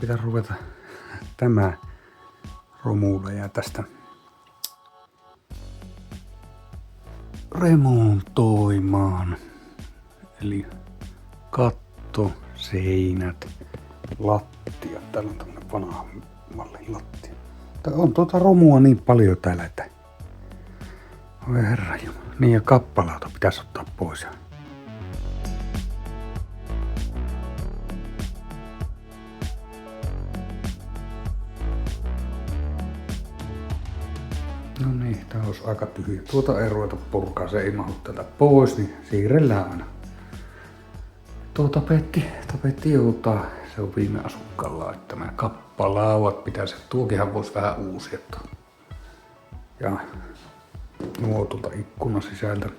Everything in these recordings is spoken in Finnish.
Pitää ruveta tämä romuleja tästä remontoimaan. Eli katto, seinät, lattia. Täällä on tämmönen vanha mallin lattia. Tää on romua niin paljon täällä, että oi herranjumala. Niin ja kappalauta pitäisi ottaa pois. No niin, tää olisi aika tyhjä. Tuota ei ruveta purkaa, se ei mahdu tätä pois, niin siirrellään aina. Tuo tapetti joutaa. Se on viime asukkaalla laittama. Kappalauat pitäisi, tuokinhan voisi vähän uusia. Ja nuo tuolta ikkunan sisältä.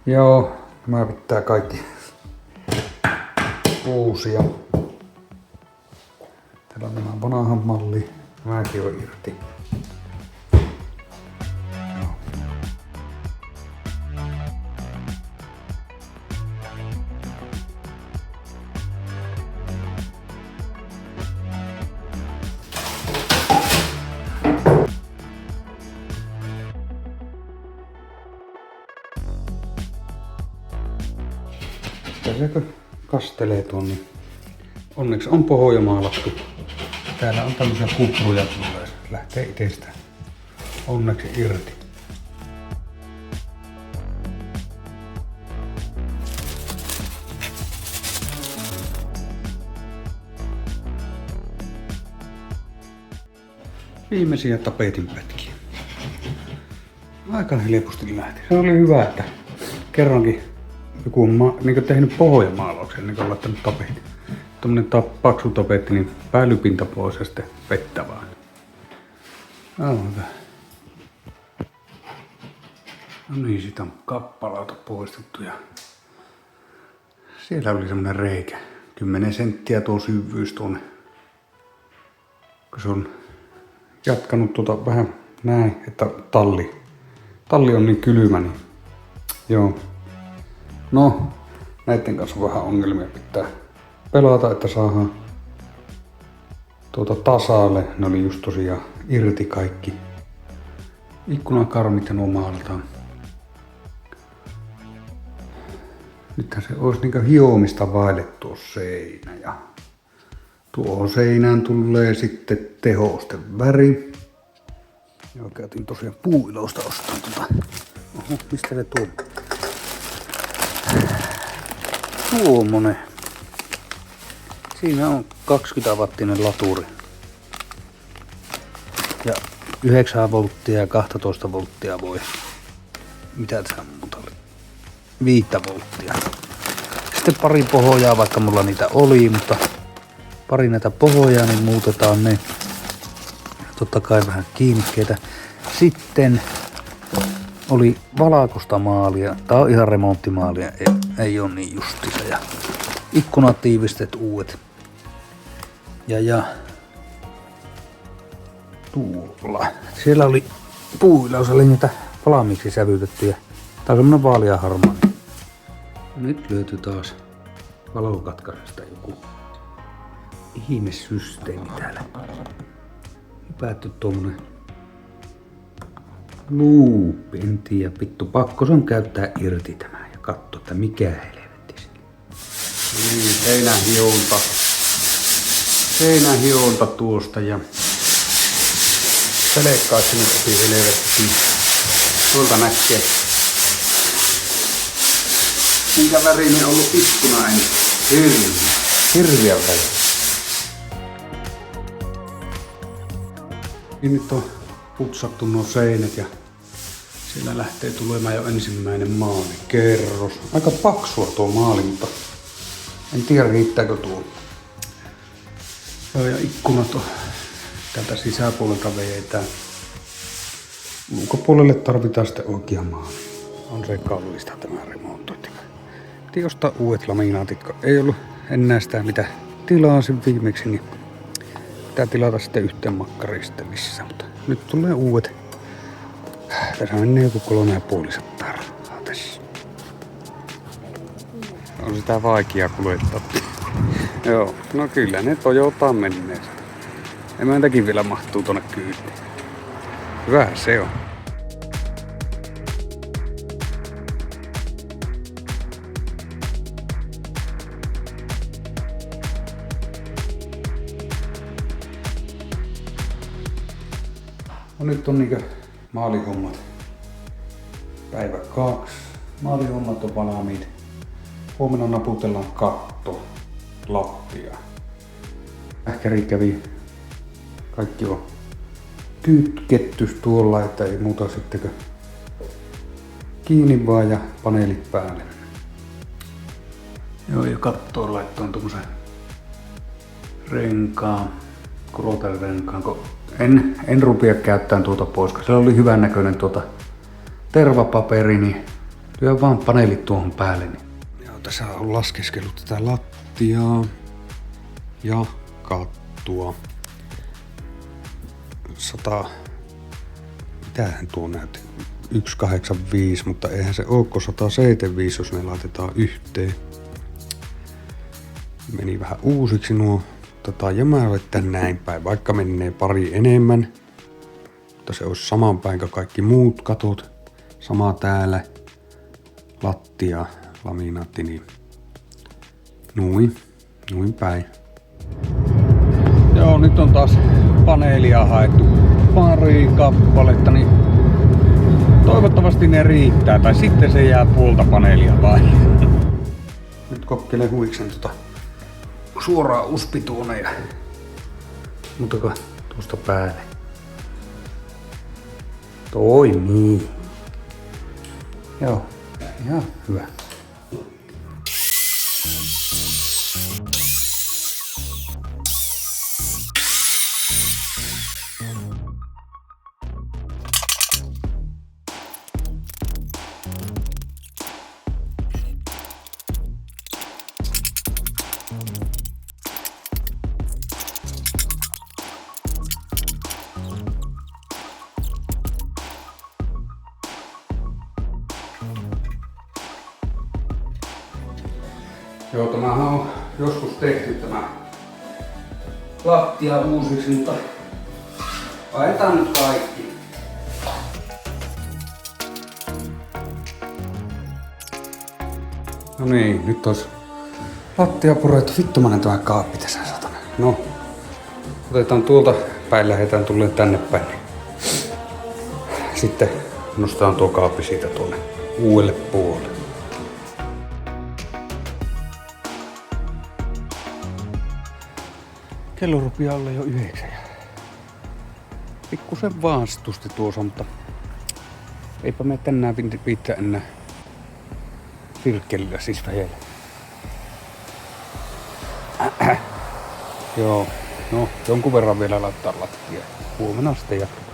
Joo, nämä pitää kaikki uusia. Täällä on tämä vanhan malli. Nämäkin on irti. Tässä kastelee tuon, niin onneksi on pohja maalattu. Täällä on tämmöisiä kupruja, tulee, lähtee itsestään onneksi irti. Viimeisiä tapetinpätkiä. Aika helposti lähti. Se oli hyvä, että kerrankin joku on niin tehnyt pohjamaalauksen, niin laittanut tapetin. Tämmönen paksu tapetti, niin päälypintä pois ja sitten vettä vaan. No niin, siitä on kappalauta poistettu ja siellä oli semmonen reikä. 10 senttiä tuo syvyys tuonne. Kun se on jatkanut vähän näin, että talli on niin kylmä, niin joo. No, näiden kanssa on vähän ongelmia, pitää pelata, että saadaan tasalle. Ne oli just tosiaan irti kaikki ikkunakarmit ja nuo maalataan. Nythän se olisi niinku hiomista vaille tuo seinä ja tuohon seinään tulee sitten tehosteväri. Ja käytin tosiaan puuilousta ostaa Oho, mistä se tuo? Tuommoinen. Siinä on 20-wattinen laturi. Ja 9 volttia ja 12 volttia voi. Mitä tässä muuta oli? 5 volttia. Sitten pari pohjaa, vaikka mulla niitä oli, mutta pari näitä pohjaa, niin muutetaan ne. Totta kai vähän kiinnikkeitä. Sitten oli valkoista maalia. Tää on ihan remonttimaalia, ei ole niin justiinsa. Ja ikkunat tiivistet uudet. Ja tuolla. Siellä oli puuilaus, oli niitä valmiiksi sävytettyjä. Tää on semmonen vaaleanharmaa. Nyt löytyi taas valokatkaisesta joku ihmesysteemi täällä. Hypätty tuommoinen luupi, en tiedä, vittu pakko se on käyttää irti tämä ja katsoa, että mikä helvetti se. Niin, seinähionta tuosta ja selekkaat sinne opi helvetti. Tuolta näkee. Minkä värinen on ollut ikkuna ennen? Hirviä väri. Niin nyt on putsattu nuo seinät ja siellä lähtee tulemaan jo ensimmäinen maalikerros. Aika paksua tuo maali, mutta en tiedä riittääkö tuo. Joo, ja ikkunat on tältä sisäpuolelta vedetään. Ulkopuolelle tarvitaan sitten oikea maali. On se kallista tämä remontointi. Piti ostaa uudet laminaatit, kun ei ollut enää sitä mitä tilasin viimeksi, niin pitää tilata sitten yhteen makkariin sitten lisää. Mutta nyt tulee uudet. Tässä menee joku 350 rahaa tässä. On sitä vaikea kuljettaa. Joo, no kyllä ne Toyotaan menneet. Emäntäkin vielä mahtuu tonne kyytiin. Hyvähän se on. No nyt on niinkö maalihommat. Päivä 2. Maalihommat on valmiit. Huomenna naputellaan katto, lattia. Ähkäri kävi. Kaikki on kytketty tuolla, että ei muuta sittenkö kiinni vaan ja paneelit päälle. Joo, ja kattoon laittoon tommosen renkaan, kurotelrenkaan, kun en rupia käyttämään tuota pois, kun se oli hyvän näköinen tervapaperi, niin lyö vaan paneelit tuohon päälle. Niin. Joo, tässä on laskeskellut tätä lattiaa ja kattoa. 100, mitähän tuo näytti? 185, mutta eihän se ole 175, jos ne laitetaan yhteen. Meni vähän uusiksi nuo jämävettä näin päin, vaikka menee pari enemmän. Mutta se olisi saman päin kuin kaikki muut katot. Sama täällä. Lattia, laminaatti, niin noin päin. Joo, nyt on taas paneelia haettu pari kappaletta, niin toivottavasti ne riittää, tai sitten se jää puolta paneelia vain. Nyt kokkeilen huiksen suoraan uspi tuonne ja muutako tuosta päälle. Toimii. Joo, ihan hyvä. Joo, tämähän on joskus tehty tämä lattia uusiksi, mutta ajetaan nyt kaikki. No niin, nyt olisi lattia purettu. Vittumainen tämä kaappi tässä, satana. No, otetaan tuolta päin, lähdetään tulleen tänne päin. Sitten nostetaan tuo kaappi siitä tuonne uudelle puolelle. Kello rupeaa olla jo 9. Pikkusen vaastusti tuossa, mutta eipä me tänään viittä enää virkkelillä siis väjellä. Joo, no jonkun verran vielä laittaa lattia. Huomenna sitten jatketaan.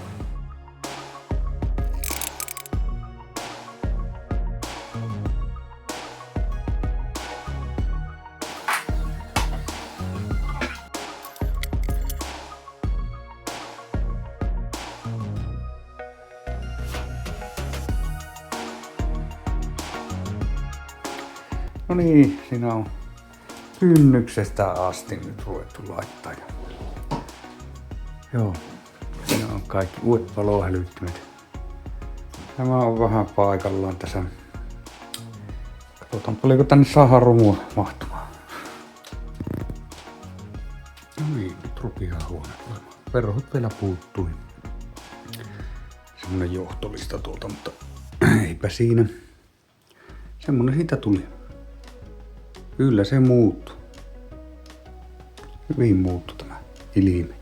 No niin, siinä on kynnyksestä asti nyt ruvettu laittaa. Joo, siinä on kaikki uudet palohälyttimet. Tämä on vähän paikallaan tässä. Katsotaan paljonko tänne saadaan romua mahtumaan. No niin, nyt rupeaa huone olemaan. Verhot vielä puuttui. Semmonen johtolista tuolta, mutta eipä siinä. Semmonen siitä tuli. Kyllä se muuttuu. Hyvin muuttuu tämä ilme.